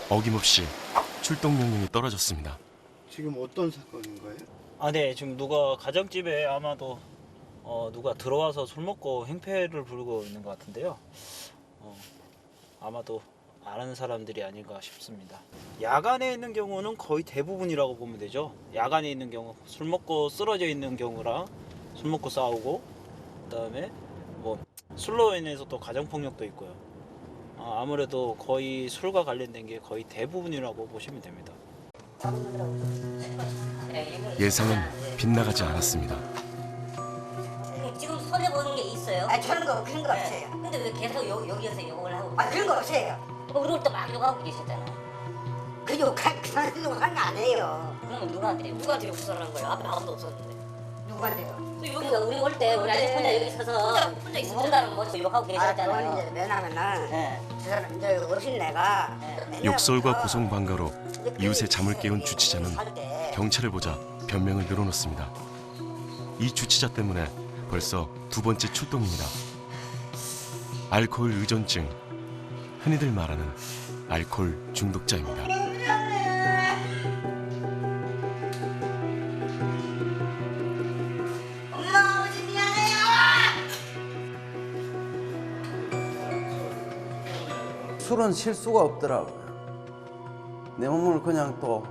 어김없이 출동 명령이 떨어졌습니다. 지금 어떤 사건인 거예요? 네, 지금 누가 가정집에 아마도 누가 들어와서 술 먹고 행패를 부르고 있는 것 같은데요. 아마도 아는 사람들이 아닌가 싶습니다. 야간에 있는 경우는 거의 대부분이라고 보면 되죠. 야간에 있는 경우, 술 먹고 쓰러져 있는 경우랑 술 먹고 싸우고, 그다음에 뭐 술로 인해서 또 가정폭력도 있고요. 아무래도 거의 술과 관련된 게 거의 대부분이라고 보시면 됩니다. 예상은 빗나가지 않았습니다. 지금 손해 보는 게 있어요? 그런 거 없어요. 근데 왜 계속 여기에서 욕을 하고? 그런 거 없어요. 우리를 또 막 욕하고 계셨잖아요. 그 욕한 거 아니에요. 그러면 누구한테 욕설한 거예요? 앞에 아무도 없었는데. 누구한테요? 그러니까 우리 올 때 우리 아직 혼자 여기 서서 누군가를 먼저 욕하고 그건 계셨잖아요. 이제 왜냐면은 네. 저 사람 이제 어린 내가 욕설과 고성방가로 이웃의 잠을 깨운 주치자는 경찰을 보자 변명을 늘어놓습니다. 이 주치자 때문에 벌써 두 번째 출동입니다. 알코올 의존증, 흔히들 말하는 알코올 중독자입니다. 엄마 아버지 미안해요. 술은 실수가 없더라고요. 내 몸을 그냥 또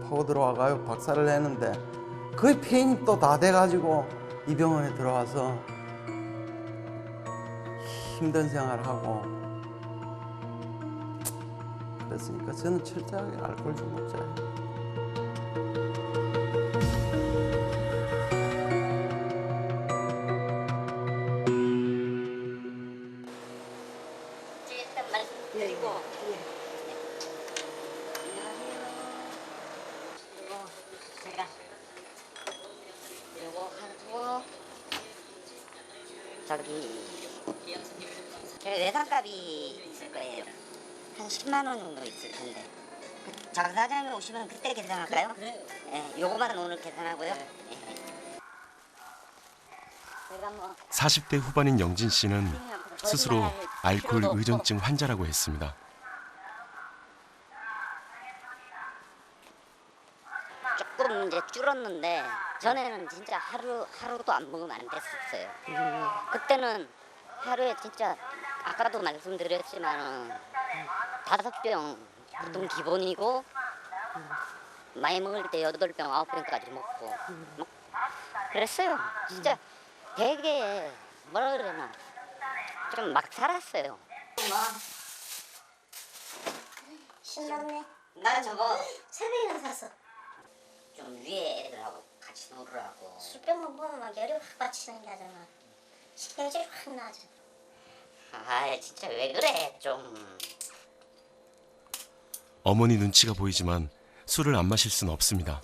파고 들어와가요. 박살을 내는데 그 폐인이 또 다 돼가지고 이 병원에 들어와서 힘든 생활하고 그랬으니까 저는 철저하게 알코올 중독자예요. 일단 말씀드리고 그리고 제가 요거 하고 저기 외상값이 있을 거예요. 한 10만 원 정도 있을 텐데 장 사장님 오시면 그때 계산할까요? 네, 요거만 오늘 계산하고요. 제가 뭐 40대 후반인 영진 씨는 스스로 알코올 의존증 환자라고 했습니다. 조금 이제 줄었는데 전에는 진짜 하루도 안 먹으면 안 됐었어요. 그때는 하루에 진짜 아까도 말씀드렸지만 5병 보통 기본이고 많이 먹을 때 8병, 9병까지 먹고 막 그랬어요. 진짜 되게 뭐라 그러나 좀 막 살았어요. 신났네. 나 저거 새벽에 샀어. 좀 위에 애들하고 같이 놀으라고. 술병만 보면 막 열이 확 받치는 게 하잖아. 식욕이 확 나죠. 아 진짜 왜 그래 좀. 어머니 눈치가 보이지만 술을 안 마실 수는 없습니다.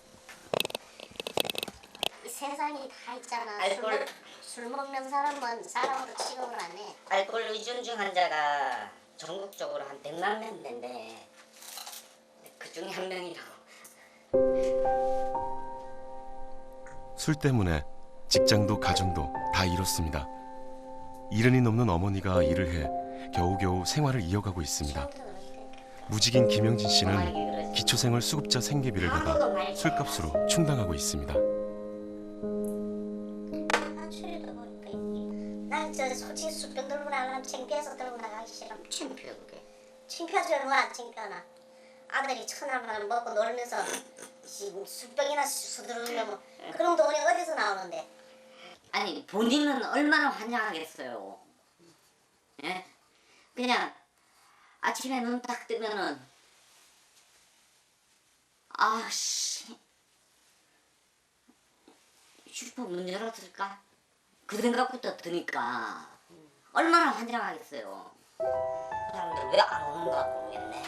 이 세상이 다 있잖아. 알코올. 술 먹는 사람은 사람으로 취급을 안 해. 알코올 의존증 환자가 전국적으로 한 100만 명 된대. 그 중에 한 명이라고. 술 때문에 직장도 가정도 다 잃었습니다. 70이 넘는 어머니가 일을 해 겨우겨우 생활을 이어가고 있습니다. 무직인 김영진 씨는 기초생활 수급자 생계비를 받아 술값으로 충당하고 있습니다. 난 저 솔직히 술병 들고 나가면 창피해서 들고 나가기 싫어. 창피해 그게. 창피하지 뭐안 창피하나. 아들이 천하만 먹고 놀면서 술병이나 수두르면 뭐 그런 돈이 어디서 나오는데. 아니 본인은 얼마나 환장하겠어요. 예? 그냥 아침에 눈 딱 뜨면은 아씨 슈퍼 문 열었을까? 그 생각부터 드니까 얼마나 환장하겠어요. 사람들 왜 안 오는가 모르겠네.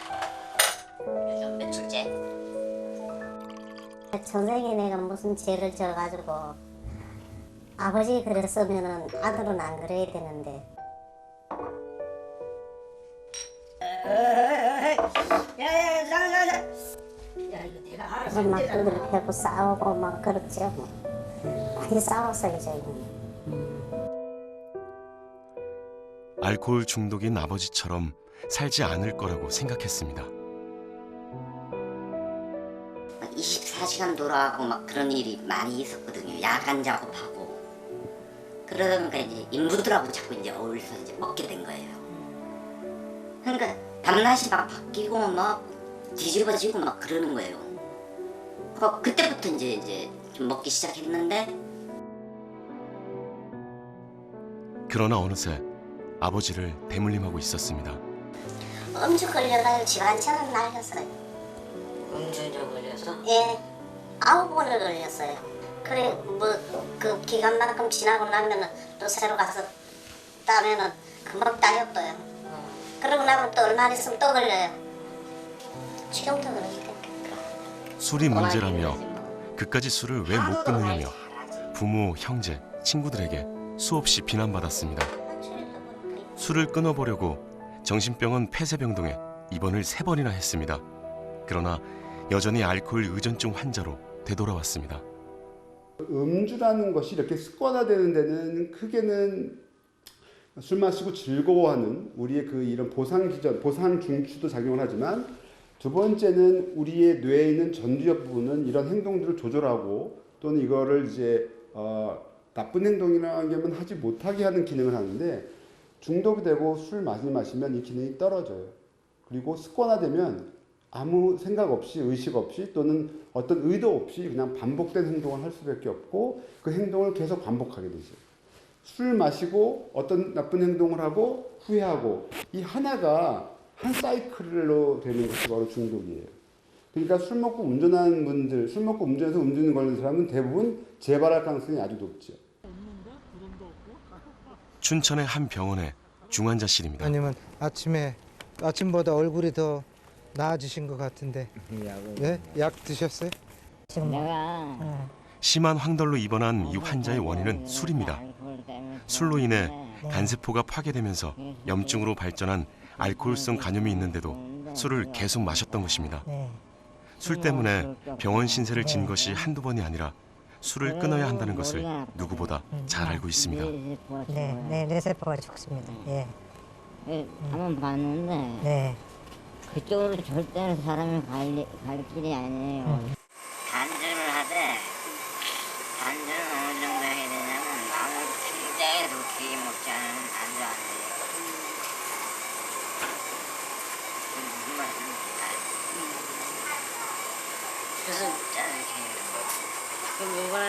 요즘 며칠째. 전생에 내가 무슨 죄를 져가지고 아버지 그랬으면은 아들은 안 그래야 되는데. 그래서 막 두들 패고 싸우고 막 그렇죠. 많이 싸웠어요 저희는. 알코올 중독인 아버지처럼 살지 않을 거라고 생각했습니다. 24시간 돌아가고 막 그런 일이 많이 있었거든요. 야간 작업하고. 그러다 보니까 이제 인부들하고 자꾸 이제 어울려서 이제 먹게 된 거예요. 그러니까 밤낮이 막 바뀌고 막 뒤집어지고 막 그러는 거예요. 그때부터 이제 좀 먹기 시작했는데. 그러나 어느새 아버지를 대물림하고 있었습니다. 음주 걸려가지고 집안처럼 날렸어요. 음주운전 걸려서? 예, 9번을 걸렸어요. 그래 뭐 그 기간만큼 지나고 나면은 또 새로 가서 따면은 금방 따였어요. 그러고 나면 또 얼마 있으면 또 걸려요. 지금도 그러니까. 술이 문제라며 그까지 술을 왜 못 끊으냐며 부모, 형제, 친구들에게 수없이 비난받았습니다. 술을 끊어보려고 정신병원 폐쇄병동에 입원을 3번이나 했습니다. 그러나 여전히 알코올 의존증 환자로 되돌아왔습니다. 음주라는 것이 이렇게 습관화되는 데는 크게는 술 마시고 즐거워하는 우리의 그 이런 보상 기전, 보상 중추도 작용을 하지만 두 번째는 우리의 뇌에 있는 전두엽 부분은 이런 행동들을 조절하고 또는 이거를 이제 나쁜 행동이라는 게 하지 못하게 하는 기능을 하는데 중독이 되고 술 많이 마시면 이 기능이 떨어져요. 그리고 습관화되면 아무 생각 없이 의식 없이 또는 어떤 의도 없이 그냥 반복된 행동을 할 수밖에 없고 그 행동을 계속 반복하게 되죠. 술 마시고 어떤 나쁜 행동을 하고 후회하고 이 하나가 한 사이클로 되는 것이 바로 중독이에요. 그러니까 술 먹고 운전하는 분들, 술 먹고 운전해서 음주 걸리는 사람은 대부분 재발할 가능성이 아주 높죠. 춘천의 한 병원의 중환자실입니다. 아니면 아침보다 얼굴이 더 나아지신 것 같은데. 네? 약 드셨어요? 심한 황달로 입원한 이 환자의 원인은 술입니다. 술로 인해 간세포가 파괴되면서 염증으로 발전한 알코올성 간염이 있는데도 술을 계속 마셨던 것입니다. 술 때문에 병원 신세를 진 것이 한두 번이 아니라 술을 끊어야 한다는 것을 누구보다 잘 알고 있습니다. 네, 뇌세포가 죽습니다. 예. 한번 봤는데 네. 그쪽으로 절대로 사람이 갈 길이 아니에요. 단절을 하되 단절은 어느 정도 해야 되냐면 아무 굉장히 높이 먹지 않으면 단절 안 돼요. 무슨 말씀입니까? 그래서 먹잖아요. 그럼 이번엔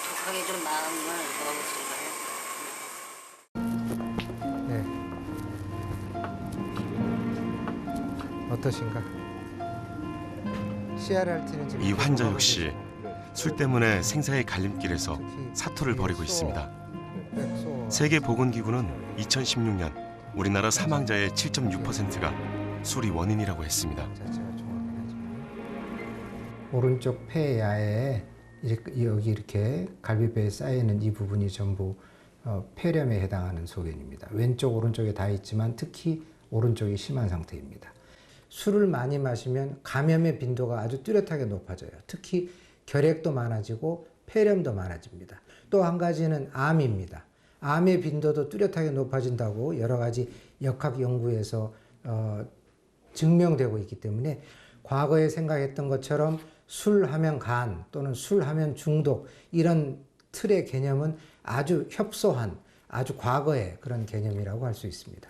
독하게 좀 마음을 먹어보실까요? 네. 어떠신가? CRRT는 지금 이 환자 역시 술 때문에 생사의 갈림길에서 사투를 벌이고 있습니다. 세계보건기구는 2016년 우리나라 사망자의 7.6%가 술이 원인이라고 했습니다. 오른쪽 폐야에 여기 이렇게 갈비뼈에 쌓여있는 이 부분이 전부 폐렴에 해당하는 소견입니다. 왼쪽 오른쪽에 다 있지만 특히 오른쪽이 심한 상태입니다. 술을 많이 마시면 감염의 빈도가 아주 뚜렷하게 높아져요. 특히 결핵도 많아지고 폐렴도 많아집니다. 또 한 가지는 암입니다. 암의 빈도도 뚜렷하게 높아진다고 여러 가지 역학 연구에서 증명되고 있기 때문에 과거에 생각했던 것처럼 술 하면 간 또는 술 하면 중독 이런 틀의 개념은 아주 협소한 아주 과거의 그런 개념이라고 할 수 있습니다.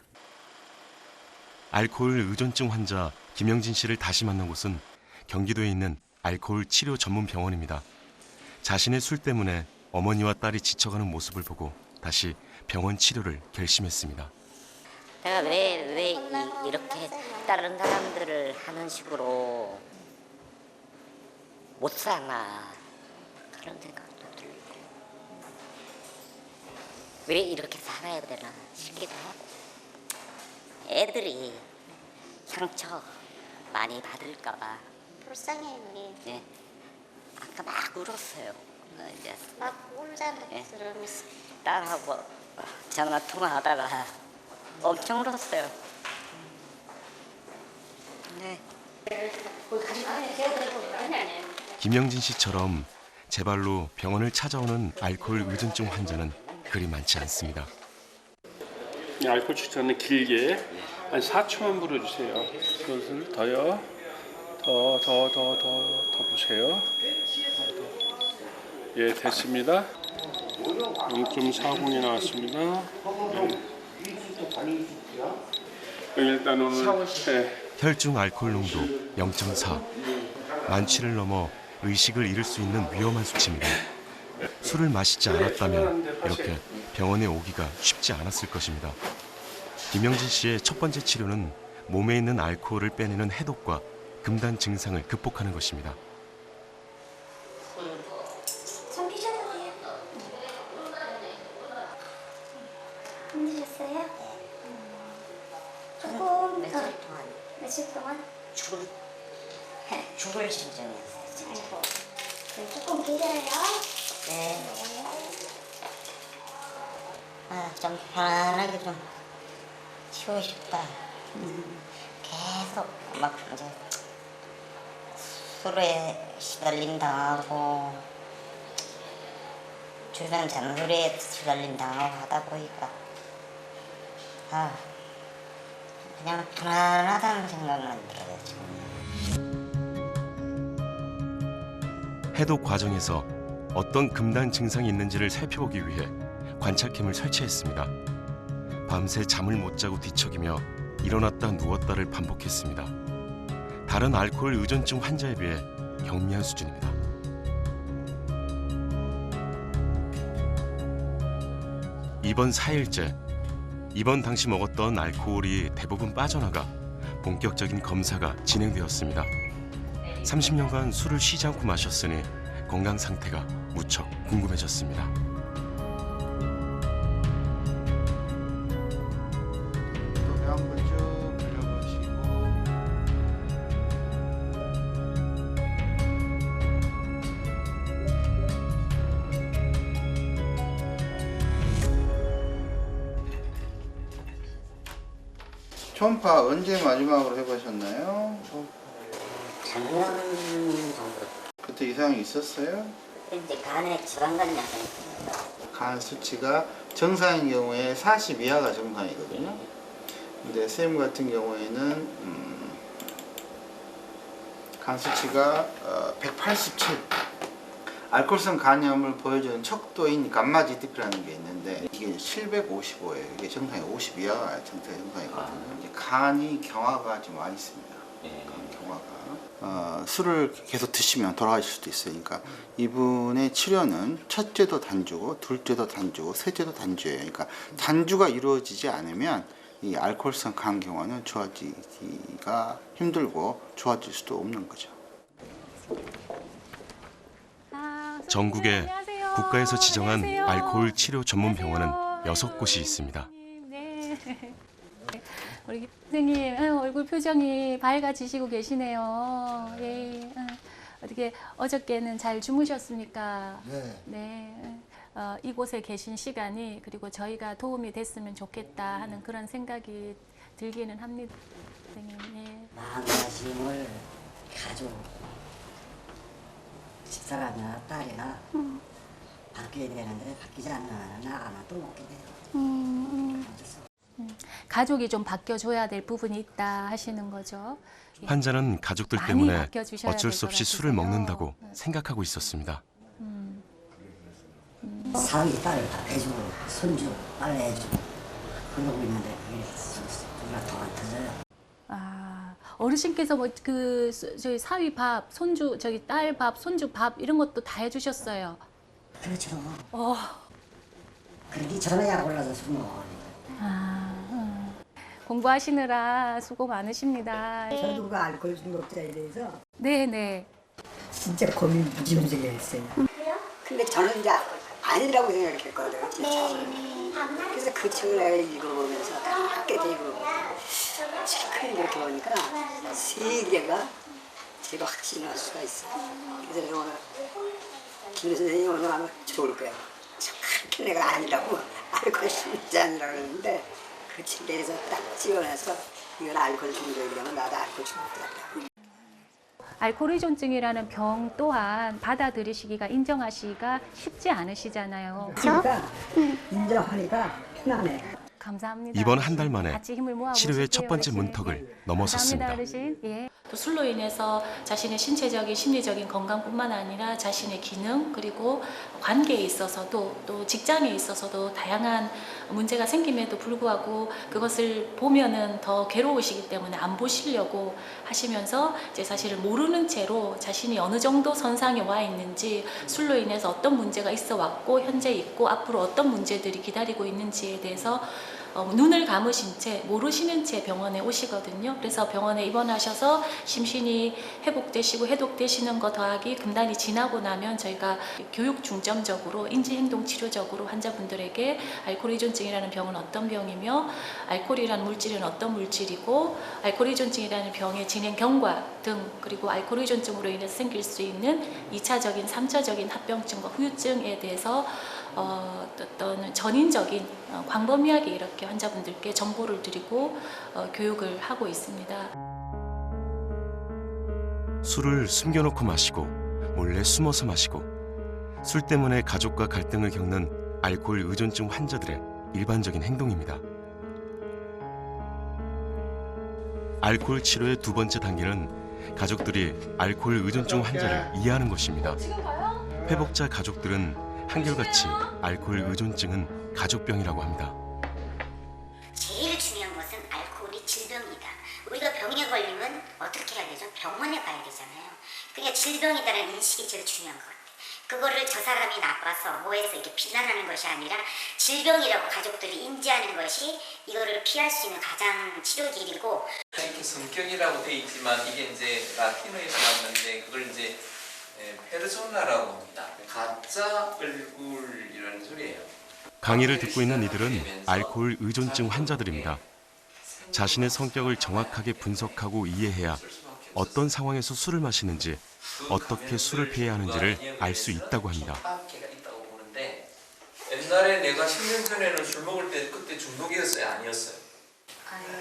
알코올 의존증 환자 김영진 씨를 다시 만난 곳은 경기도에 있는 알코올 치료 전문 병원입니다. 자신의 술 때문에 어머니와 딸이 지쳐가는 모습을 보고 다시 병원 치료를 결심했습니다. 내가 왜 이렇게 다른 사람들을 하는 식으로 못 사나 그런 생각도 들고 왜 이렇게 살아야 되나 싶기도 하고 애들이 상처 많이 받을까봐 불쌍해 우리. 네. 아까 막 울었어요. 이제 막 울잖아. 네. 그러면서. 딸하고 전화 통화하다가 엄청 울었어요. 네. 김영진 씨처럼 제발로 병원을 찾아오는 알코올 의존증 환자는 그리 많지 않습니다. 이 알코올 추천은 길게 한 4초만 불어주세요. 그것을 더요. 더 보세요. 예, 됐습니다. 0.40이 나왔습니다. 일단 오늘 혈중 알코올 농도 0.4. 만취를 넘어 의식을 잃을 수 있는 위험한 수치입니다. 술을 마시지 않았다면 이렇게 병원에 오기가 쉽지 않았을 것입니다. 김영진 씨의 첫 번째 치료는 몸에 있는 알코올을 빼내는 해독과 금단 증상을 극복하는 것입니다. 좀 피셔도 돼요. 힘드셨어요? 조금 더. 며칠 동안? 죽을 심정이었어요. 아이고. 그럼 조금 기다려요. 네. 좀 편안하게 좀 쉬고 싶다. 계속 막 이제 술에 시달린다 하고 주변 잔소리에 시달린다 하고 하다 보니까 그냥 편안하다는 생각만 들어요 지금. 해독 과정에서 어떤 금단 증상이 있는지를 살펴보기 위해 관찰캠을 설치했습니다. 밤새 잠을 못 자고 뒤척이며 일어났다 누웠다를 반복했습니다. 다른 알코올 의존증 환자에 비해 경미한 수준입니다. 입원 4일째, 입원 당시 먹었던 알코올이 대부분 빠져나가 본격적인 검사가 진행되었습니다. 30년간 술을 쉬지 않고 마셨으니 건강 상태가 무척 궁금해졌습니다. 배 한번 쭉 돌려보시고 초음파 언제 마지막으로 해보셨나요? 작년 정도 그때 이상이 있었어요? 이제 간에 지방간염이 있습니다. 간 수치가 정상인 경우에 40 이하가 정상이거든요. 근데 선생님 같은 경우에는 간 수치가 187. 알코올성 간염을 보여주는 척도인 감마GDP라는 게 있는데 이게 755예요. 이게 정상이 50 이하가 정상이거든요. 이제 간이 경화가 좀 많이 있습니다. 간 경화가. 술을 계속 드시면 돌아가실 수도 있으니까 이분의 치료는 첫째도 단주고 둘째도 단주고 셋째도 단주예요. 그러니까 단주가 이루어지지 않으면 이 알코올성 간 경화는 좋아지기가 힘들고 좋아질 수도 없는 거죠. 전국에 국가에서 지정한 알코올 치료 전문 병원은 6곳이 있습니다. 네. 우리 선생님 얼굴 표정이 밝아지시고 계시네요. 예. 어떻게 어저께는 잘 주무셨습니까? 네. 네. 이곳에 계신 시간이 그리고 저희가 도움이 됐으면 좋겠다 하는 그런 생각이 들기는 합니다. 선생님. 예. 마음가짐을 가지고 집사람이나 딸이나 바뀌어야 되는데 바뀌지 않는 나가면 또 먹게 돼요. 가족이 좀 바뀌어줘야 될 부분이 있다 하시는 거죠. 환자는 가족들 많이 때문에 바뀌어주셔야 어쩔 될 수 것 없이 술을 같으세요. 먹는다고 생각하고 있었습니다. 사위 딸을 다 해주고 손주 빨래 해주고 그러고 있는데 이게 누가 더 안 터져요. 어르신께서 뭐 저희 사위 밥, 손주 저기 딸 밥, 손주 밥 이런 것도 다 해주셨어요. 그렇죠. 그러기 전에 약 올라서 술 먹어요. 공부하시느라 수고 많으십니다. 저도 그 알코올 중독자에 대해서 네네. 진짜 고민 무지무지하게 했어요. 그래요? 근데 저는 이제 아니라고 생각했거든요. 그래서 그 책을 내가 읽어보면서 다 깨닫게 되고 책을 이렇게 보니까 세계가 제가 확신할 수가 있어요. 그래서 내가 오늘 김 선생님이 오늘 아마 좋을 거예요. 그렇게 내가 아니라고 알코올 중독자라고 그러는데 그 책에서 딱 찍어내서 이건 알코올 중독이라면 나도 알코올 중독자라고. 알코올 의존증이라는 병 또한 받아들이시기가 인정하시기가 쉽지 않으시잖아요. 그러니까 인정하니까 편하네. 감사합니다. 이번 한 달 만에 같이 힘을 모아 치료의 보실게요, 첫 번째 어르신. 문턱을 예. 넘어섰습니다. 감사합니다, 어르신. 예. 또 술로 인해서 자신의 신체적인 심리적인 건강뿐만 아니라 자신의 기능 그리고 관계에 있어서도 또 직장에 있어서도 다양한 문제가 생김에도 불구하고 그것을 보면은 더 괴로우시기 때문에 안 보시려고 하시면서 이제 사실을 모르는 채로 자신이 어느 정도 선상에 와 있는지 술로 인해서 어떤 문제가 있어 왔고 현재 있고 앞으로 어떤 문제들이 기다리고 있는지에 대해서 눈을 감으신 채 모르시는 채 병원에 오시거든요. 그래서 병원에 입원하셔서 심신이 회복되시고 해독되시는 거 더하기 금단이 지나고 나면 저희가 교육 중점적으로 인지행동치료적으로 환자분들에게 알코올 의존증이라는 병은 어떤 병이며 알코올이라는 물질은 어떤 물질이고 알코올 의존증이라는 병의 진행 경과 등 그리고 알코올 의존증으로 인해서 생길 수 있는 2차적인 3차적인 합병증과 후유증에 대해서 어떤 전인적인 광범위하게 이렇게 환자분들께 정보를 드리고 교육을 하고 있습니다. 술을 숨겨놓고 마시고 몰래 숨어서 마시고 술 때문에 가족과 갈등을 겪는 알코올 의존증 환자들의 일반적인 행동입니다. 알코올 치료의 두 번째 단계는 가족들이 알코올 의존증 환자를 이해하는 것입니다. 회복자 가족들은 한결같이 알코올 의존증은 가족병이라고 합니다. 제일 중요한 것은 알코올이 질병이다. 우리가 병에 걸리면 어떻게 해야 되죠? 병원에 가야 되잖아요. 그러니까 질병이다라는 인식이 제일 중요한 것 같아요. 그거를 저 사람이 나빠서 뭐해서 이렇게 비난하는 것이 아니라 질병이라고 가족들이 인지하는 것이 이거를 피할 수 있는 가장 치료 길이고. 이렇게 성격이라고 돼 있지만 이게 이제 라틴어에서 왔는데 그걸 이제 페르소나라고 합니다. 가짜 얼굴이라는 소리예요. 강의를 듣고 있는 이들은 알코올 의존증 환자들입니다. 자신의 성격을 정확하게 분석하고 이해해야 어떤 상황에서 술을 마시는지 어떻게 술을 피해야 하는지를 알 수 있다고 합니다. 있다고 보는데 옛날에 내가 10년 전에는 술 먹을 때 그때 중독이었어요? 아니었어요?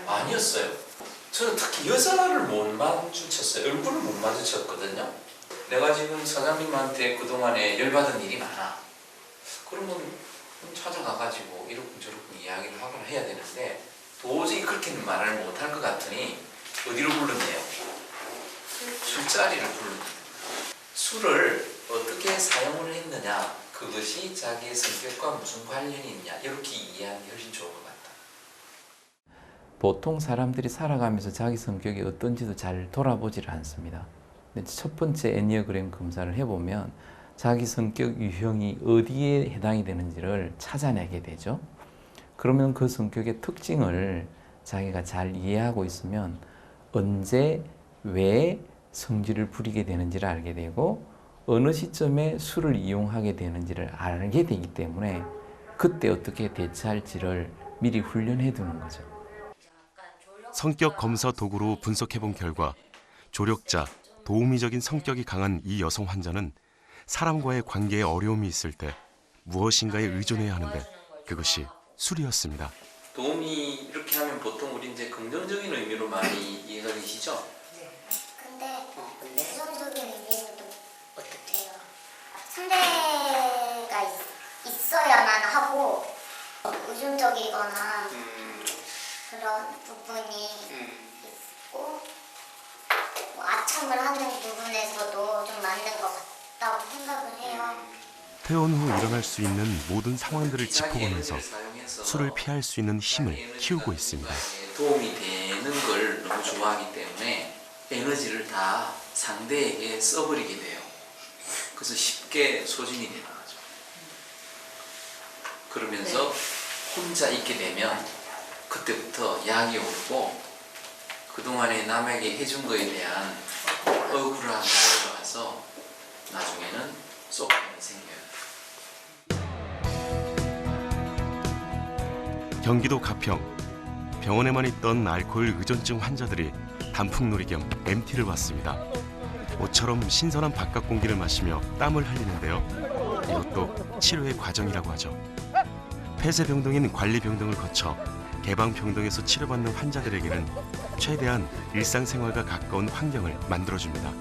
아니었어요. 저는 특히 여자를 못 마주쳤어요. 얼굴을 못 마주쳤거든요. 내가 지금 사장님한테 그동안에 열받은 일이 많아. 그러면 찾아가가지고 이렇게 저렇게 이야기를 하거나 해야 되는데 도저히 그렇게는 말을 못할 것 같으니 어디로 불렀네요? 술자리를 불렀습니다. 술을 어떻게 사용을 했느냐, 그것이 자기의 성격과 무슨 관련이 있냐, 이렇게 이해하는 게 훨씬 좋은 것 같다. 보통 사람들이 살아가면서 자기 성격이 어떤지도 잘 돌아보질 않습니다. 근데 첫 번째 애니어그램 검사를 해보면 자기 성격 유형이 어디에 해당이 되는지를 찾아내게 되죠. 그러면 그 성격의 특징을 자기가 잘 이해하고 있으면 언제 왜 성질을 부리게 되는지를 알게 되고 어느 시점에 술을 이용하게 되는지를 알게 되기 때문에 그때 어떻게 대처할지를 미리 훈련해 두는 거죠. 성격 검사 도구로 분석해본 결과 조력자, 도우미적인 성격이 강한 이 여성 환자는 사람과의 관계에 어려움이 있을 때 무엇인가에 의존해야 하는데 그것이 술이었습니다. 도움이 이렇게 하면 보통 우리 이제 긍정적인 의미로 많이 이해가 되시죠? 근데 부정적인 의미로도 어떻대요? 상대가 있어야만 하고 의존적이거나 그런 부분이 있고 뭐 아첨을 하는 부분에서도 좀 맞는 것 같다고 생각을 해요. 퇴원 후 일어날 수 있는 모든 상황들을 짚어보면서 술을 피할 수 있는 힘을 키우고 있습니다. 도움이 되는 걸 너무 좋아하기 때문에 에너지를 다 상대에게 써버리게 돼요. 그래서 쉽게 소진이 되는 거죠. 그러면서 혼자 있게 되면 그때부터 약이 오르고 그동안에 남에게 해준 거에 대한 억울함이 올라와서 나중에는 쏙하니 생겨요. 경기도 가평. 병원에만 있던 알코올 의존증 환자들이 단풍놀이 겸 MT를 왔습니다. 모처럼 신선한 바깥 공기를 마시며 땀을 흘리는데요. 이것도 치료의 과정이라고 하죠. 폐쇄병동인 관리병동을 거쳐 개방병동에서 치료받는 환자들에게는 최대한 일상생활과 가까운 환경을 만들어줍니다.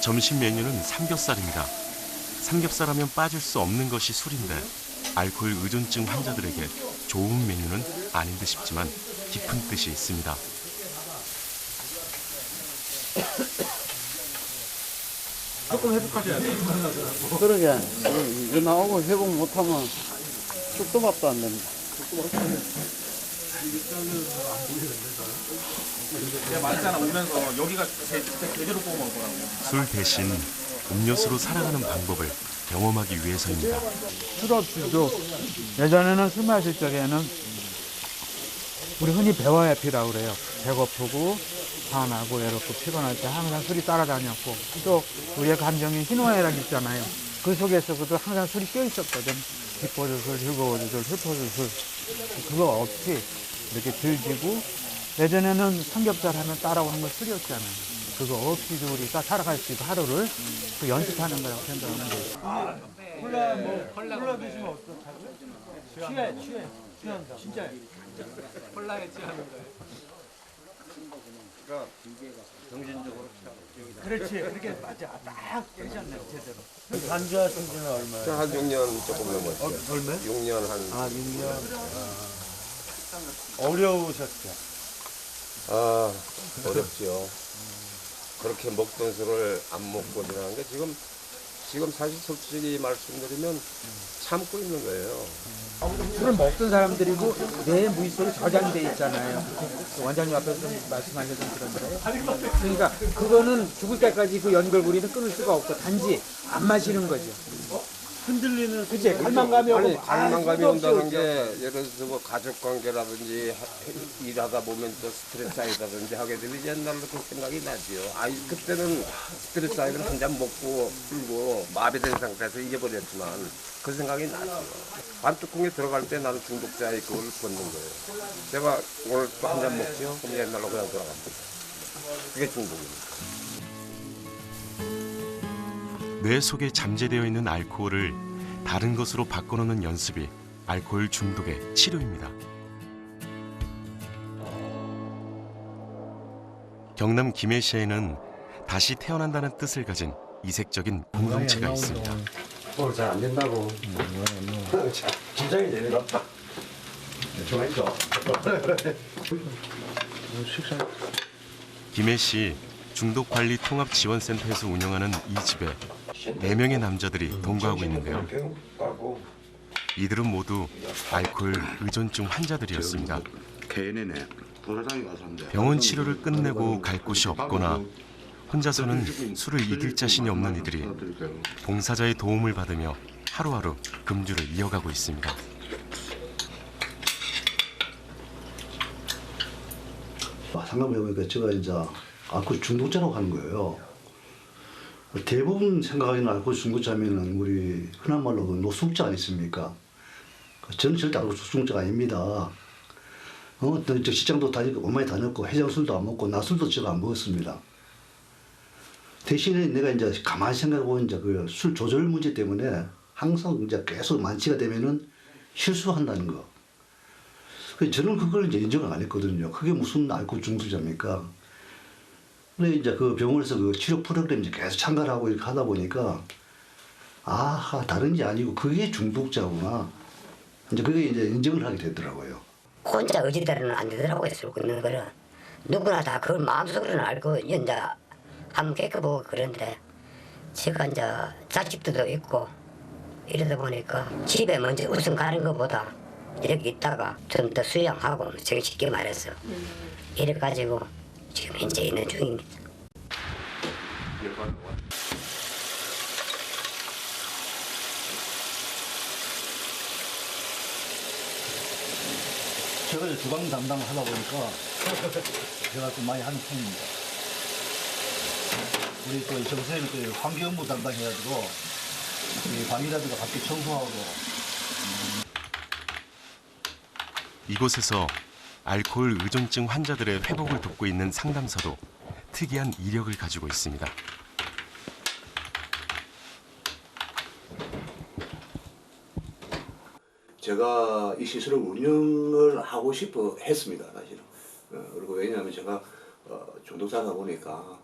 점심 메뉴는 삼겹살입니다. 삼겹살하면 빠질 수 없는 것이 술인데 알코올 의존증 환자들에게 좋은 메뉴는 아닌 듯 싶지만 깊은 뜻이 있습니다. 조금 회복하셔야 돼요. 그러게. 이거 나오고 회복 못하면 죽도 밥도 안 됩니다. 내가 말했잖아, 오면서 여기가 제대로 구워 먹을 거라고. 술 대신 음료수로 살아가는 방법을 경험하기 위해서입니다. 술 없이도 예전에는 술 마실 적에는 우리 흔히 배워해피라고 그래요. 배고프고 화나고 외롭고 피곤할 때 항상 술이 따라다녔고, 또 우리의 감정이 희노애락 있잖아요. 그 속에서도 항상 술이 껴있었거든. 기뻐도 술, 즐거워도 술, 슬퍼도 술. 그거 없이 이렇게 즐기고, 예전에는 삼겹살 하면 따라오는 건 술이었잖아요. 그거 없이도 우리가 살아갈 수 있고 하루를 그 연습하는 거라고 생각하는 거예요. 콜라 드시면 어떡하죠? 취한다. 진짜. 콜라에 취하는 거예요. 그러니까 정신적으로 취하고. 그렇지. 그렇게 맞아. 딱 되셨네, 제대로. 반주하신 지는 얼마예요? 한 6년 조금 넘었죠. 얼마? 6년 한. 아, 6년. 어려우셨죠? 아, 어렵지요. 그렇게 먹던 술을 안 먹고 지나는 게 지금 사실 솔직히 말씀드리면 참고 있는 거예요. 술을 먹던 사람들이고 내 무의식으로 저장돼 있잖아요. 원장님 앞에서 좀 말씀하셔서 그런데, 그러니까 그거는 죽을 때까지 그 연결고리는 끊을 수가 없고 단지 안 마시는 거죠. 흔들리는. 그치, 갈망감이 오고. 갈망감이 온다는 게 예를 들어서 뭐 가족 관계라든지 일하다 보면 또 스트레스 쌓이다든지 하게 되면 옛날로 그 생각이 나지요. 그때는 스트레스 쌓이면 한 잔 먹고 풀고 마비된 상태에서 잊어버렸지만 그 생각이 나죠. 반뚜껑에 들어갈 때 나는 중독자의 그걸 걷는 거예요. 제가 오늘 또 한 잔 먹죠? 그럼 옛날로 그냥 돌아갑니다. 그게 중독입니다. 뇌 속에 잠재되어 있는 알코올을 다른 것으로 바꿔놓는 연습이 알코올 중독의 치료입니다. 경남 김해시에는 다시 태어난다는 뜻을 가진 이색적인 공동체가 있습니다. 오늘 잘 안 된다고. 긴장이 되네. 좋아했죠. 식사. 김해시 중독관리통합지원센터에서 운영하는 이 집에 4명의 남자들이 동거하고 있는데요. 이들은 모두 알코올 의존증 환자들이었습니다. 병원 치료를 끝내고 갈 곳이 없거나 혼자서는 술을 이길 자신이 없는 이들이 봉사자의 도움을 받으며 하루하루 금주를 이어가고 있습니다. 상담해보니까 제가 이제 알코올 중독자라고 하는 거예요. 대부분 생각하기는 알코올 중독자면은 우리 흔한 말로 그 노숙자 아니십니까? 저는 절대 알코올 중독자가 아닙니다. 직장도 다니고 엄마에 다녔고 해장술도 안 먹고 낮술도 제가 안 먹었습니다. 대신에 내가 이제 가만히 생각해보면 이제 그 술 조절 문제 때문에 항상 이제 계속 만취가 되면은 실수한다는 거. 저는 그걸 이제 인정을 안 했거든요. 그게 무슨 알코올 중독자입니까? 근데 이제 그 병원에서 그 치료 프로그램 이제 계속 참가를 하고 이렇게 하다 보니까 다른 게 아니고 그게 중독자구나. 이제 그게 이제 인정을 하게 되더라고요. 혼자 의지대로는 안 되더라고요. 술 끊는 거는 누구나 다 그걸 마음속으로는 알고 이제 한번 겪어보고 그런데 제가 이제 자식들도 있고 이러다 보니까 집에 먼저 우선 가는 것보다 이렇게 있다가 좀 더 수양하고 쉽게 말해서 이래 가지고 지금 현재 있는 중입니다. 제가 이제 주방 담당을 하다 보니까 제가 좀 많이 하는 편입니다. 우리 또 정선생님 또 환경부 담당해가지고 이 방이라든가 밖에 청소하고. 이곳에서 알코올 의존증 환자들의 회복을 돕고 있는 상담사도 특이한 이력을 가지고 있습니다. 제가 이 시설을 운영을 하고 싶어 했습니다, 사실은. 그리고 왜냐하면 제가 중독자다 보니까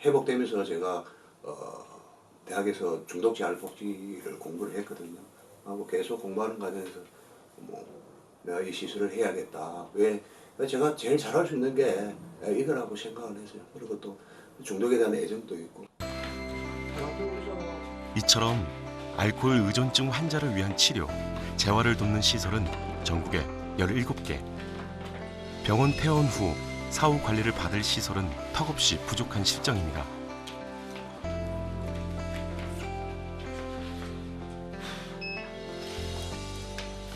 회복되면서 제가 대학에서 중독재활복지를 공부를 했거든요. 하고 계속 공부하는 과정에서 뭐 내가 이 시술을 해야겠다. 왜 제가 제일 잘할 수 있는 게 이거라고 생각을 했어요. 그리고 또 중독에 대한 애정도 있고. 이처럼 알코올 의존증 환자를 위한 치료, 재활을 돕는 시설은 전국에 17개. 병원 퇴원 후 사후 관리를 받을 시설은 턱없이 부족한 실정입니다.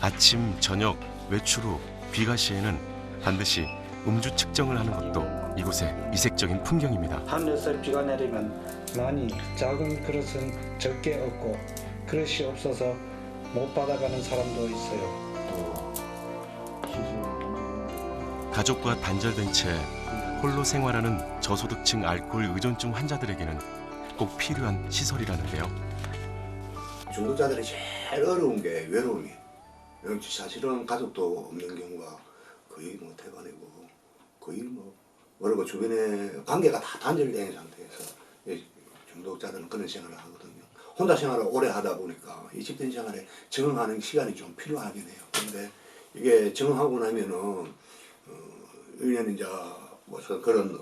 아침, 저녁, 외출 후, 귀가 시에는 반드시 음주 측정을 하는 것도 이곳의 이색적인 풍경입니다. 하늘에서 비가 내리면 많이 작은 그릇은 적게 얻고 그릇이 없어서 못 받아가는 사람도 있어요. 가족과 단절된 채 홀로 생활하는 저소득층 알코올 의존증 환자들에게는 꼭 필요한 시설이라는데요. 중독자들이 제일 어려운 게 외로움이에요. 사실은 가족도 없는 경우가 거의 뭐 대관이고 거의 뭐라고 주변에 관계가 다 단절된 상태에서 중독자들은 그런 생활을 하거든요. 혼자 생활을 오래 하다 보니까 이 집단 생활에 적응하는 시간이 좀 필요하긴 해요. 그런데 이게 적응하고 나면은 우리는 이제 뭐 그런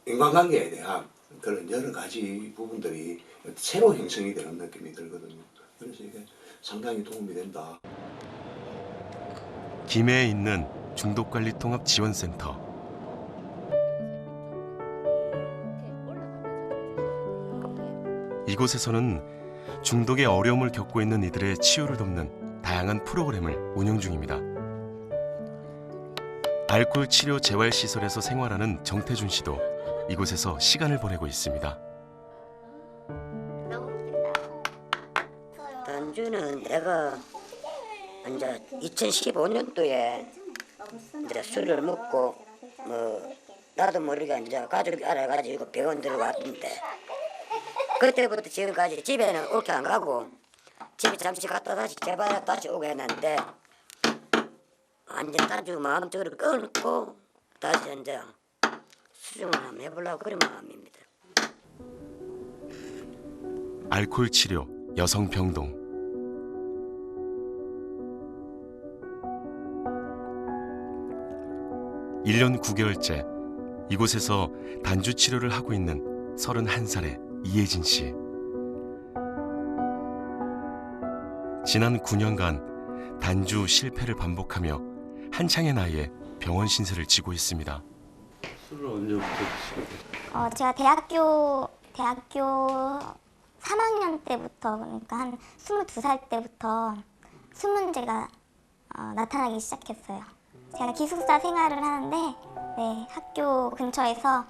인간관계에 대한 그런 여러 가지 부분들이 새로 형성이 되는 느낌이 들거든요. 그래서 이게 상당히 도움이 된다. 김해에 있는 중독관리통합지원센터. 이곳에서는 중독의 어려움을 겪고 있는 이들의 치유를 돕는 다양한 프로그램을 운영 중입니다. 알코올 치료 재활시설에서 생활하는 정태준 씨도 이곳에서 시간을 보내고 있습니다. 단주는 내가 이제 2015년도에 이제 술을 먹고 뭐 나도 모르게 이제 가족이 알아가지고 병원 들어갔는데 그때부터 지금까지 집에는 오게 안 가고 집에 잠시 갔다 다시 개발해 다시 오게 했는데 완전 단주 마음적으로 끊고 다시 이제 수정을 한번 해보려고 그런 마음입니다. 알코올 치료 여성병동. 일 년 9개월째 이곳에서 단주 치료를 하고 있는 31살의 이혜진 씨. 지난 9년간 단주 실패를 반복하며 한창의 나이에 병원 신세를 지고 있습니다. 술을 언제부터 드시게? 제가 대학교 3학년 때부터, 그러니까 한 22살 때부터 술 문제가 나타나기 시작했어요. 제가 기숙사 생활을 하는데 학교 근처에서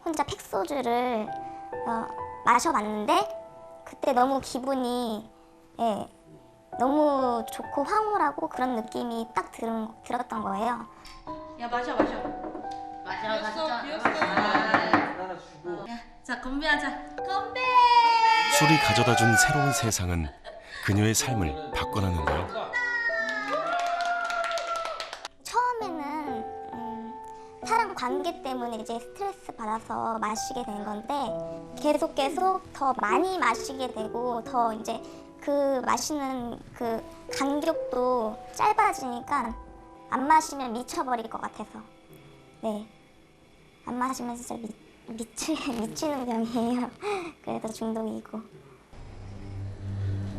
혼자 팩소주를 마셔봤는데 그때 너무 기분이 너무 좋고 황홀하고 그런 느낌이 딱 들었던 거예요. 야 마셔. 자 건배하자. 건배. 술이 가져다준 새로운 세상은 그녀의 삶을 바꿔놨는데요. 처음에는 사람 관계 때문에 이제 스트레스 받아서 마시게 된 건데 계속 더 많이 마시게 되고 더 이제 그 마시는 그 간격도 짧아지니까 안 마시면 미쳐버릴 것 같아서 안 마시면 진짜 미치는 병이에요. 그래서 중독이고.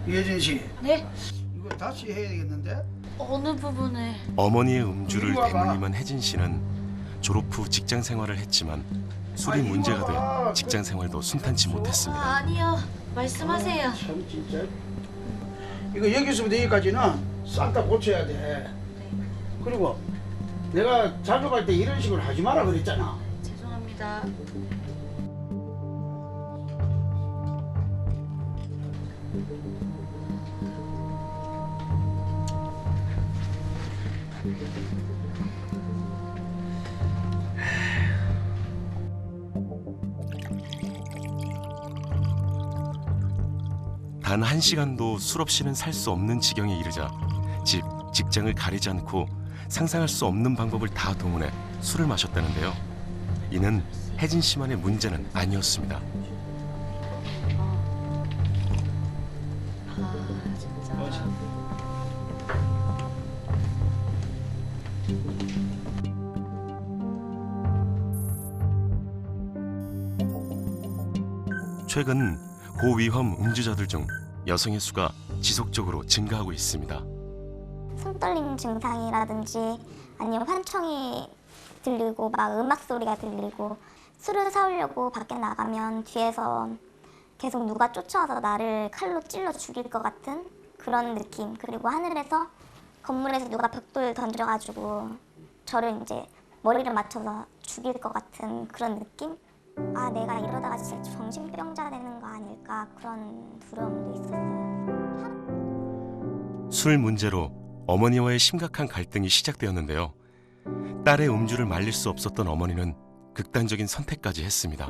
이혜진 씨. 네? 이거 다시 해야 되겠는데? 어느 부분을? 어머니의 음주를 대물림한 혜진 씨는 졸업 후 직장 생활을 했지만 술이 문제가 돼 직장 생활도 순탄치 못했습니다. 아니요. 말씀하세요. 참 진짜. 이거 여기서부터 여기까지는 싹 다 고쳐야 돼. 그리고 내가 자주 갈 때 이런 식으로 하지 마라 그랬잖아. 죄송합니다. 단 1시간도 술 없이는 살 수 없는 지경에 이르자 직장을 가리지 않고 상상할 수 없는 방법을 다 동원해 술을 마셨다는데요. 이는 혜진 씨만의 문제는 아니었습니다. 최근 고위험 음주자들 중 여성의 수가 지속적으로 증가하고 있습니다. 손떨림 증상이라든지 아니면 환청이 들리고 막 음악 소리가 들리고 술을 사오려고 밖에 나가면 뒤에서 계속 누가 쫓아와서 나를 칼로 찔러 죽일 것 같은 그런 느낌. 그리고 하늘에서 건물에서 누가 벽돌 던져가지고 저를 이제 머리를 맞춰서 죽일 것 같은 그런 느낌? 아, 내가 이러다가 진짜 정신병자 되는 거 아닐까 그런 두려움도 있었어요. 술 문제로 어머니와의 심각한 갈등이 시작되었는데요. 딸의 음주를 말릴 수 없었던 어머니는 극단적인 선택까지 했습니다.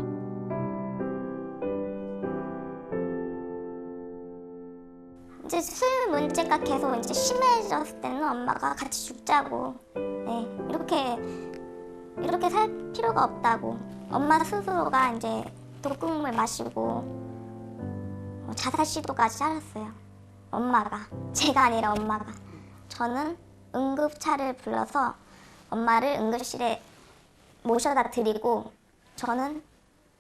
이제 술 문제가 계속 이제 심해졌을 때는 엄마가 같이 죽자고, 네, 이렇게 살 필요가 없다고 엄마 스스로가 이제 독국물 마시고 자살 시도까지 하셨어요. 엄마가, 제가 아니라 엄마가. 저는 응급차를 불러서 엄마를 응급실에 모셔다 드리고 저는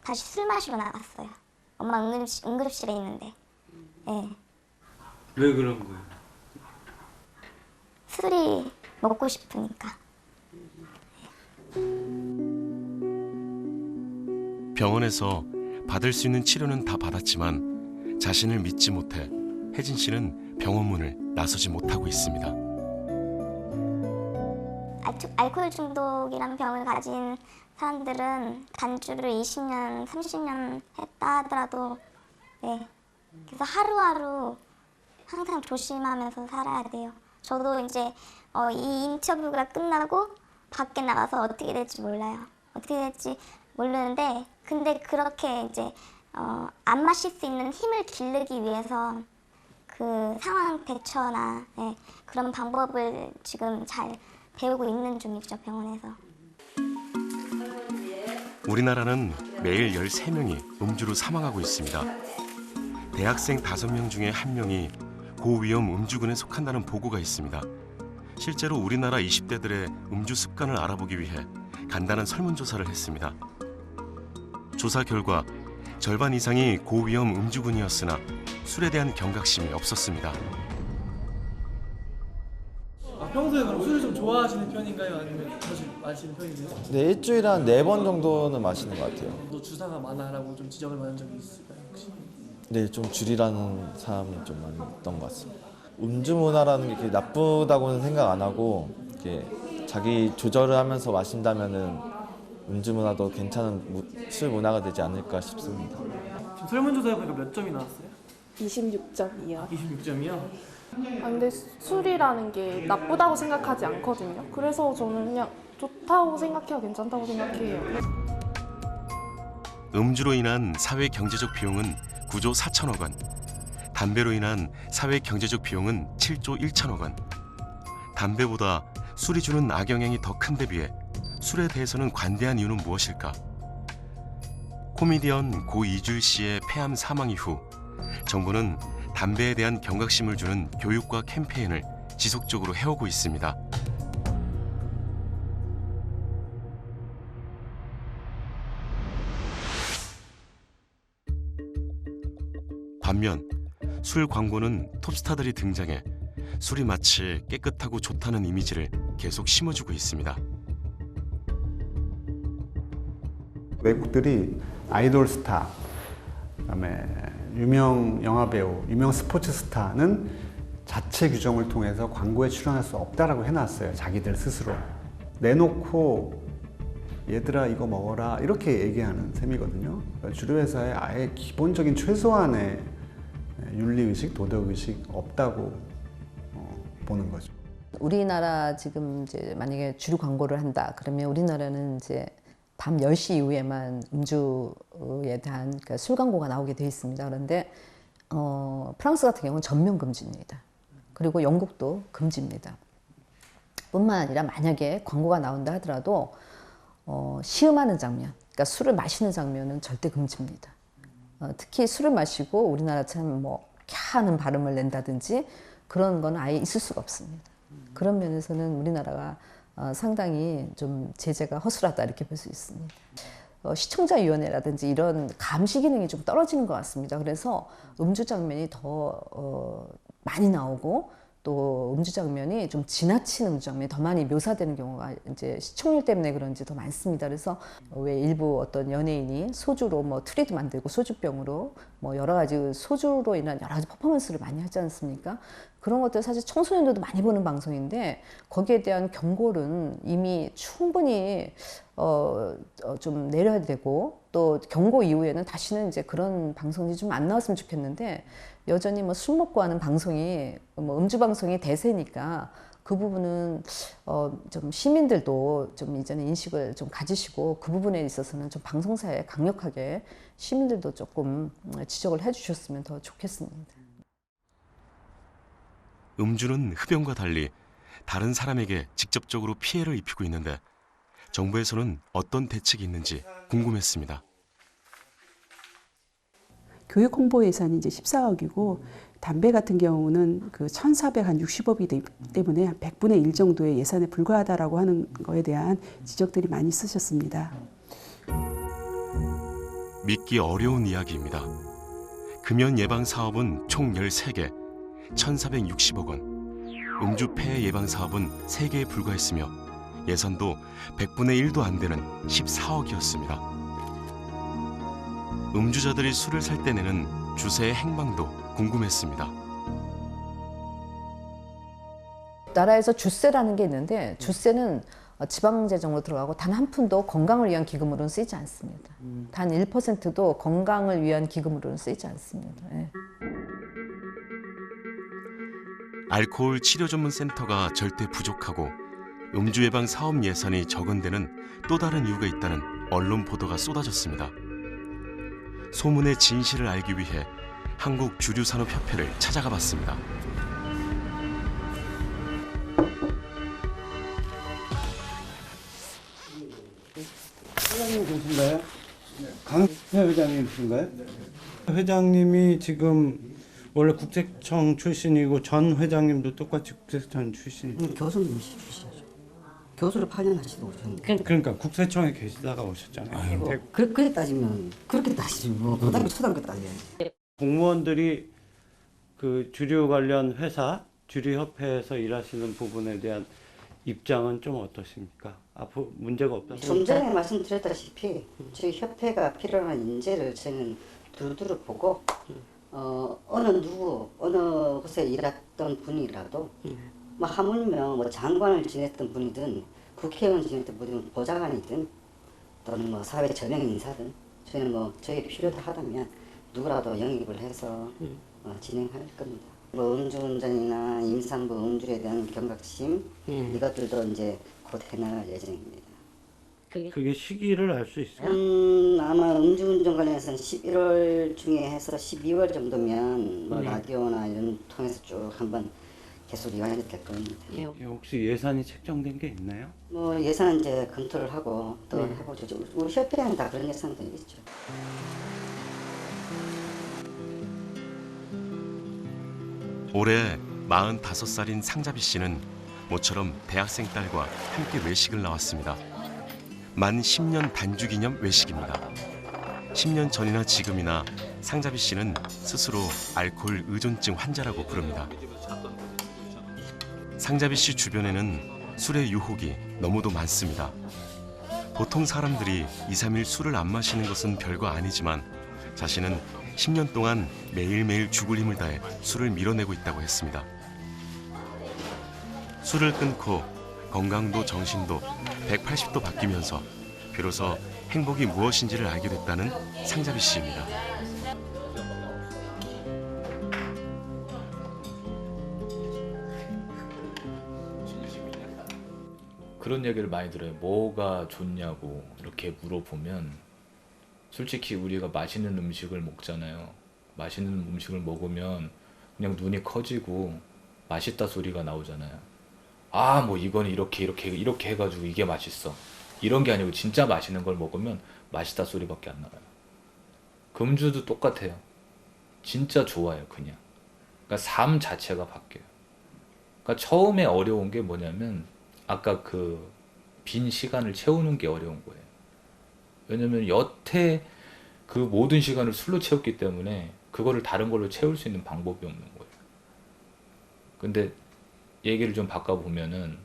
다시 술 마시러 나갔어요. 엄마 응급실에 있는데. 네. 왜 그런 거예요? 술이 먹고 싶으니까. 병원에서 받을 수 있는 치료는 다 받았지만 자신을 믿지 못해 혜진 씨는 병원 문을 나서지 못하고 있습니다. 알코올 중독이라는 병을 가진 사람들은 단주를 20년, 30년 했다 하더라도, 네, 그래서 하루하루 항상 조심하면서 살아야 돼요. 저도 이제 이 인터뷰가 끝나고 밖에 나가서 어떻게 될지 몰라요. 어떻게 될지 모르는데, 근데 그렇게 이제 안 마실 수 있는 힘을 기르기 위해서 그 상황 대처나, 네, 그런 방법을 지금 잘 배우고 있는 중이죠, 병원에서. 우리나라는 매일 13명이 음주로 사망하고 있습니다. 대학생 5명 중에 1명이 고위험 음주군에 속한다는 보고가 있습니다. 실제로 우리나라 20대들의 음주 습관을 알아보기 위해 간단한 설문조사를 했습니다. 조사 결과 절반 이상이 고위험 음주군이었으나 술에 대한 경각심이 없었습니다. 평소에 그럼 술을 좀 좋아하시는 편인가요? 아니면 자주 마시는 편이세요? 네, 일주일에 한 4번 정도는 마시는 것 같아요. 너 주사가 많아라고 좀 지적을 받은 적이 있을까요, 혹시? 네, 좀 줄이라는 사람이 좀 많았던 것 같습니다. 음주 문화라는 게 이렇게 나쁘다고는 생각 안 하고 이렇게 자기 조절을 하면서 마신다면은 음주 문화도 괜찮은 술 문화가 되지 않을까 싶습니다. 지금 설문조사해 보니까 몇 점이 나왔어요? 26점이요. 26점이요? 근데 술이라는 게 나쁘다고 생각하지 않거든요. 그래서 저는 그냥 좋다고 생각해요. 괜찮다고 생각해요. 음주로 인한 사회 경제적 비용은 9조 4천억 원, 담배로 인한 사회 경제적 비용은 7조 1천억 원. 담배보다 술이 주는 악영향이 더 큰 데 비해 술에 대해서는 관대한 이유는 무엇일까? 코미디언 고 이주일 씨의 폐암 사망 이후 정부는 담배에 대한 경각심을 주는 교육과 캠페인을 지속적으로 해오고 있습니다. 반면 술 광고는 톱스타들이 등장해 술이 마치 깨끗하고 좋다는 이미지를 계속 심어주고 있습니다. 외국들이 아이돌 스타, 그다음에 유명 영화 배우, 유명 스포츠 스타는 자체 규정을 통해서 광고에 출연할 수 없다라고 해놨어요. 자기들 스스로 내놓고 얘들아 이거 먹어라 이렇게 얘기하는 셈이거든요. 그러니까 주류회사에 아예 기본적인 최소한의 윤리의식, 도덕의식 없다고 보는 거죠. 우리나라 지금 이제 만약에 주류 광고를 한다 그러면 우리나라는 이제 밤 10시 이후에만 음주에 대한 그러니까 술 광고가 나오게 돼 있습니다. 그런데 프랑스 같은 경우는 전면 금지입니다. 그리고 영국도 금지입니다. 뿐만 아니라 만약에 광고가 나온다 하더라도 시음하는 장면, 그러니까 술을 마시는 장면은 절대 금지입니다. 특히 술을 마시고 우리나라처럼 뭐 캬 하는 발음을 낸다든지 그런 건 아예 있을 수가 없습니다. 그런 면에서는 우리나라가 상당히 좀 제재가 허술하다 이렇게 볼 수 있습니다. 시청자위원회라든지 이런 감시 기능이 좀 떨어지는 것 같습니다. 그래서 음주 장면이 더 많이 나오고 또 음주 장면이 좀 지나친 음주 장면이 더 많이 묘사되는 경우가 이제 시청률 때문에 그런지 더 많습니다. 그래서 왜 일부 어떤 연예인이 소주로 뭐 트리도 만들고 소주병으로 뭐 여러 가지 소주로 인한 여러 가지 퍼포먼스를 많이 하지 않습니까? 그런 것들 사실 청소년들도 많이 보는 방송인데 거기에 대한 경고는 이미 충분히 좀 내려야 되고 또 경고 이후에는 다시는 이제 그런 방송이 좀 안 나왔으면 좋겠는데 여전히 뭐 술 먹고 하는 방송이 뭐 음주 방송이 대세니까 그 부분은 좀 시민들도 좀 이제는 인식을 좀 가지시고 그 부분에 있어서는 좀 방송사에 강력하게 시민들도 조금 지적을 해주셨으면 더 좋겠습니다. 음주는 흡연과 달리 다른 사람에게 직접적으로 피해를 입히고 있는데 정부에서는 어떤 대책이 있는지 궁금했습니다. 교육 홍보 예산이 이제 14억이고 담배 같은 경우는 그 1,460억이기 때문에 100분의 1 정도의 예산에 불과하다라고 하는 거에 대한 지적들이 많이 있으셨습니다. 믿기 어려운 이야기입니다. 금연 예방 사업은 총 13개, 1,460억 원. 음주 폐해 예방 사업은 3개에 불과했으며 예산도 100분의 1도 안 되는 14억이었습니다. 음주자들이 술을 살 때 내는 주세의 행방도 궁금했습니다. 나라에서 주세라는 게 있는데 주세는 지방재정으로 들어가고 단 한 푼도 건강을 위한 기금으로는 쓰이지 않습니다. 단 1%도 건강을 위한 기금으로는 쓰이지 않습니다. 예. 알코올 치료 전문 센터가 절대 부족하고 음주 예방 사업 예산이 적은 데는 또 다른 이유가 있다는 언론 보도가 쏟아졌습니다. 소문의 진실을 알기 위해 한국주류산업협회를 찾아가 봤습니다. 회장님 계신가요? 강회 회장님이신가요? 회장님이 지금 원래 국세청 출신이고 전 회장님도 똑같이 국세청 출신이죠. 교수님 출신이죠. 교수를 8년 하시고 오셨는데. 그러니까 국세청에 계시다가 오셨잖아요. 그렇게 따지면 그렇게 따지면 뭐 고등학교 초등학교 따져야지. 공무원들이 그 주류 관련 회사, 주류협회에서 일하시는 부분에 대한 입장은 좀 어떠십니까? 앞으로 문제가 없다. 좀 전에 말씀드렸다시피 저희 협회가 필요한 인재를 저는 두루두루 보고 어느 곳에 일했던 분이라도 뭐 하물며 뭐 장관을 지냈던 분이든 국회의원 지냈던 분이든 보좌관이든 또는 뭐 사회 저명 인사든 저희는 뭐 저희 필요다 하다면 누구라도 영입을 해서 진행할 겁니다. 뭐 음주운전이나 임산부 음주에 대한 경각심 이것들도 이제 곧 해나갈 예정입니다. 그게 시기를 알 수 있어요? 아마 음주운전 관련해서는 11월 중에 해서 12월 정도면 뭐 라디오나 이런 통해서 쭉 한번 계속 이완이 될 겁니다. 혹시 예산이 책정된 게 있나요? 뭐 예산은 이제 검토를 하고 또 해보죠. 우리 협회에는 다 그런 예산도 있죠. 올해 45살인 상자비 씨는 모처럼 대학생 딸과 함께 외식을 나왔습니다. 만 10년 단주기념 외식입니다. 10년 전이나 지금이나 상자비 씨는 스스로 알코올 의존증 환자라고 부릅니다. 상자비 씨 주변에는 술의 유혹이 너무도 많습니다. 보통 사람들이 2, 3일 술을 안 마시는 것은 별거 아니지만 자신은 10년 동안 매일매일 죽을 힘을 다해 술을 밀어내고 있다고 했습니다. 술을 끊고 건강도 정신도 180도 바뀌면서 비로소 행복이 무엇인지를 알게 됐다는 상자비 씨입니다. 그런 얘기를 많이 들어요. 뭐가 좋냐고 이렇게 물어보면 솔직히 우리가 맛있는 음식을 먹잖아요. 맛있는 음식을 먹으면 그냥 눈이 커지고 맛있다 소리가 나오잖아요. 아, 뭐 이거는 이렇게 해가지고 이게 맛있어. 이런 게 아니고 진짜 맛있는 걸 먹으면 맛있다 소리밖에 안 나와요. 금주도 똑같아요. 진짜 좋아요, 그냥. 그러니까 삶 자체가 바뀌어요. 그러니까 처음에 어려운 게 뭐냐면 아까 그 빈 시간을 채우는 게 어려운 거예요. 왜냐면 여태 그 모든 시간을 술로 채웠기 때문에 그거를 다른 걸로 채울 수 있는 방법이 없는 거예요. 근데 얘기를 좀 바꿔보면은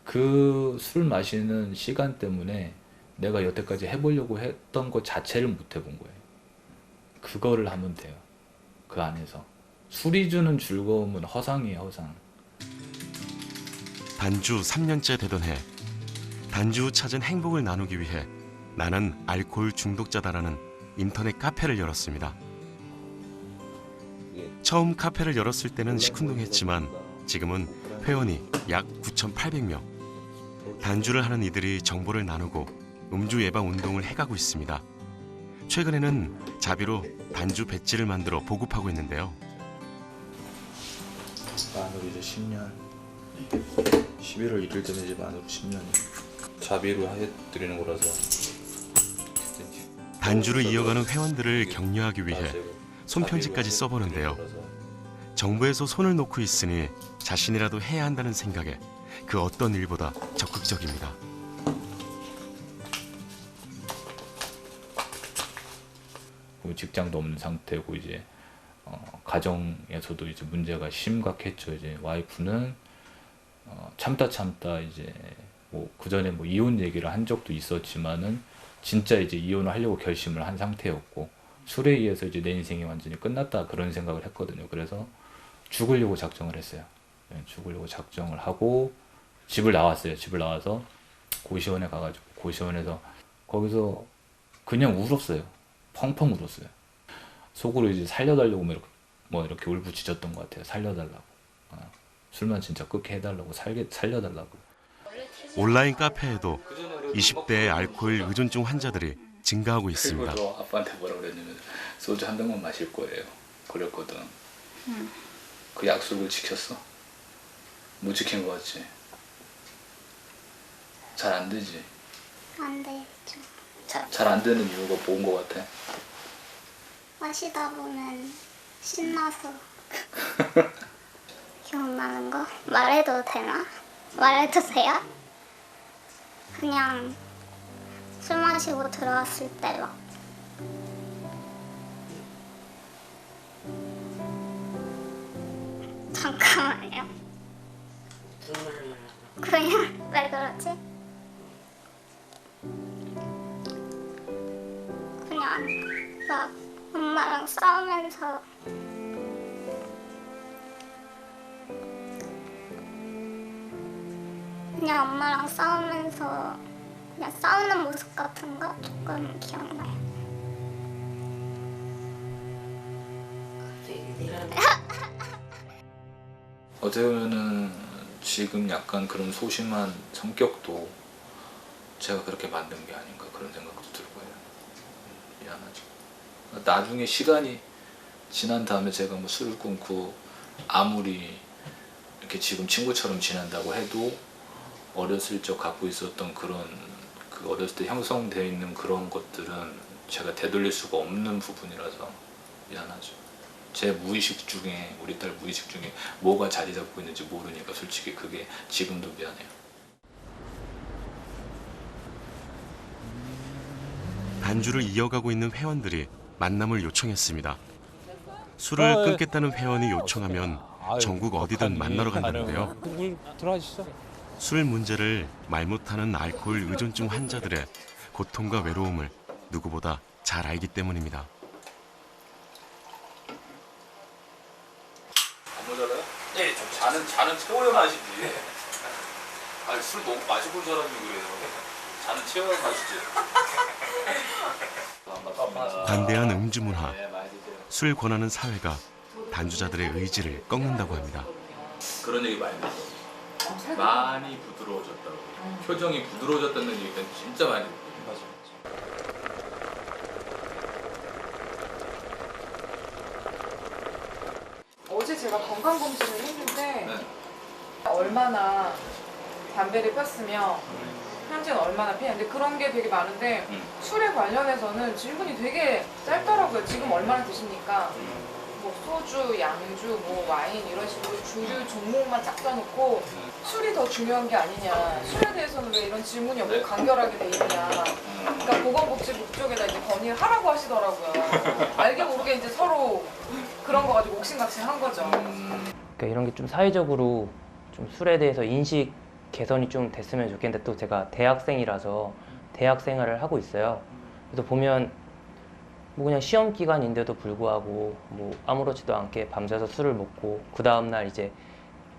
그 술 마시는 시간 때문에 내가 여태까지 해보려고 했던 것 자체를 못 해본 거예요. 그거를 하면 돼요. 그 안에서. 술이 주는 즐거움은 허상이에요, 허상. 단주 3년째 되던 해, 단주 후 찾은 행복을 나누기 위해 나는 알코올 중독자다라는 인터넷 카페를 열었습니다. 처음 카페를 열었을 때는 시큰둥했지만 지금은 회원이 약 9,800명. 단주를 하는 이들이 정보를 나누고 음주 예방 운동을 해가고 있습니다. 최근에는 자비로 단주 배지를 만들어 보급하고 있는데요. 만으로 이제 10년. 11월 1일 되면 이제 만으로 10년이. 자비로 해드리는 거라서. 단주를 이어가는 회원들을 격려하기 위해 손편지까지 써보는데요. 정부에서 손을 놓고 있으니 자신이라도 해야 한다는 생각에 그 어떤 일보다 적극적입니다. 직장도 없는 상태고 이제 가정에서도 이제 문제가 심각했죠. 이제 와이프는 참다 이제 뭐 그 전에 뭐 이혼 얘기를 한 적도 있었지만은 진짜 이제 이혼을 하려고 결심을 한 상태였고 술에 의해서 이제 내 인생이 완전히 끝났다 그런 생각을 했거든요. 그래서 죽으려고 작정을 했어요. 죽으려고 작정을 하고 집을 나왔어요. 집을 나와서 고시원에 가가지고 고시원에서 거기서 그냥 울었어요. 펑펑 울었어요. 속으로 이제 살려달라고 뭐 이렇게 울부짖었던 것 같아요. 살려달라고. 술만 진짜 끊게 해달라고 살려달라고. 온라인 카페에도 20대의 알코올 의존증 환자들이 증가하고 있습니다. 그리고 저 아빠한테 뭐라고 그랬냐면 소주 한 병만 마실 거예요. 그랬거든. 그 약속을 지켰어? 못 지킨 거 같지? 잘 안 되지? 안 되죠. 잘 안 되는 이유가 뭔 거 같아? 마시다 보면 신나서 기억나는 거? 말해도 되나? 말해도 돼요? 그냥 술 마시고 들어왔을 때 막 잠깐만요. 그냥 왜 그러지? 그냥 막 엄마랑 싸우면서 그냥 엄마랑 싸우면서 그냥 싸우는 모습 같은 거 조금 기억나요. 어떻게 보면은 지금 약간 그런 소심한 성격도 제가 그렇게 만든 게 아닌가 그런 생각도 들고요. 미안하죠. 나중에 시간이 지난 다음에 제가 뭐 술을 끊고 아무리 이렇게 지금 친구처럼 지낸다고 해도 어렸을 적 갖고 있었던 그런 그 어렸을 때 형성되어 있는 그런 것들은 제가 되돌릴 수가 없는 부분이라서 미안하죠. 제 무의식 중에 우리 딸 무의식 중에 뭐가 자리 잡고 있는지 모르니까 솔직히 그게 지금도 미안해요. 단주를 이어가고 있는 회원들이 만남을 요청했습니다. 술을 끊겠다는 회원이 요청하면 전국 어디든 만나러 간다는데요. 술 문제를 말 못하는 알코올 의존증 환자들의 고통과 외로움을 누구보다 잘 알기 때문입니다. 안 모자라요? 네, 좀 잔은 채워야 마시지. 아니 술 너무 마셔본 사람이 그래요. 잔은 채워야 마시지. 관대한 음주 문화, 술 권하는 사회가 단주자들의 의지를 꺾는다고 합니다. 그런 얘기 많이 들어요. 많이 부드러워졌다고. 표정이 부드러워졌다는 얘기가 진짜 많이 들어요. 어제 제가 건강검진을 했는데 얼마나 담배를 폈으며 현재는 얼마나 피는데 그런 게 되게 많은데 술에 관련해서는 질문이 되게 짧더라고요. 지금 얼마나 드십니까? 뭐 소주, 양주, 뭐 와인 이런 식으로 주류 종목만 쫙 써놓고 술이 더 중요한 게 아니냐, 술에 대해서는 왜 이런 질문이 없고 간결하게 돼 있냐. 그러니까 보건복지부 쪽에다 이제 건의를 하라고 하시더라고요. 알게 모르게 이제 서로 그런 거 가지고 옥신각신 한 거죠. 그러니까 이런 게 좀 사회적으로 좀 술에 대해서 인식 개선이 좀 됐으면 좋겠는데, 또 제가 대학생이라서 대학 생활을 하고 있어요. 그래서 보면 뭐 그냥 시험 기간인데도 불구하고 뭐 아무렇지도 않게 밤새서 술을 먹고 그 다음날 이제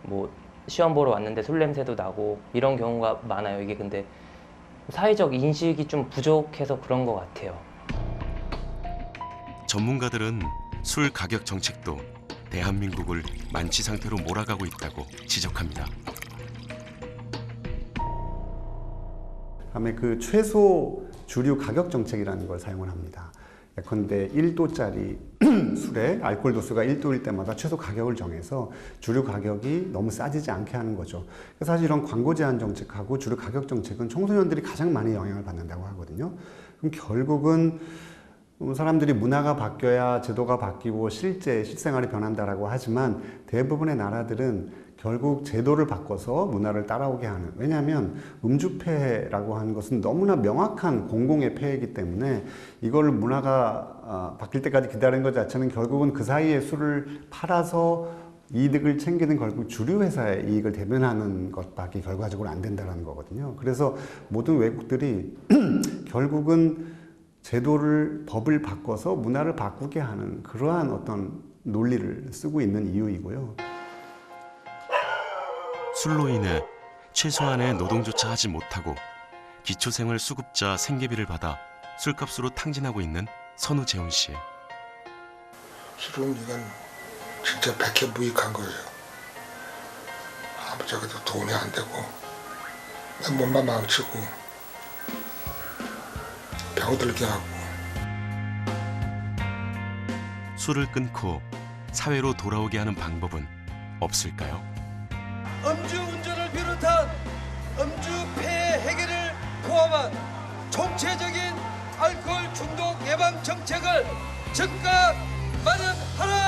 뭐 시험 보러 왔는데 술 냄새도 나고 이런 경우가 많아요. 이게 근데 사회적 인식이 좀 부족해서 그런 것 같아요. 전문가들은 술 가격 정책도 대한민국을 만취 상태로 몰아가고 있다고 지적합니다. 다음에 그 최소 주류 가격 정책이라는 걸 사용을 합니다. 예컨대 1도짜리 술에 알코올 도수가 1도일 때마다 최소 가격을 정해서 주류 가격이 너무 싸지지 않게 하는 거죠. 사실 이런 광고 제한 정책하고 주류 가격 정책은 청소년들이 가장 많이 영향을 받는다고 하거든요. 그럼 결국은 사람들이 문화가 바뀌어야 제도가 바뀌고 실생활이 변한다라고 하지만 대부분의 나라들은 결국 제도를 바꿔서 문화를 따라오게 하는, 왜냐하면 음주폐라고 하는 것은 너무나 명확한 공공의 폐해이기 때문에 이걸 문화가 바뀔 때까지 기다리는 것 자체는 결국은 그 사이에 술을 팔아서 이득을 챙기는 결국 주류 회사의 이익을 대변하는 것밖에 결과적으로 안 된다는 거거든요. 그래서 모든 외국들이 결국은 제도를, 법을 바꿔서 문화를 바꾸게 하는 그러한 어떤 논리를 쓰고 있는 이유이고요. 술로 인해 최소한의 노동조차 하지 못하고 기초생활수급자 생계비를 받아 술값으로 탕진하고 있는 선우재훈 씨. 술은 이건 진짜 백해무익한 거예요. 아무짝에도 돈이 안 되고 내 몸만 망치고 병들게 하고. 술을 끊고 사회로 돌아오게 하는 방법은 없을까요? 음주운전을 비롯한 음주 폐해 해결을 포함한 총체적인 알코올 중독 예방 정책을 즉각 마련하라.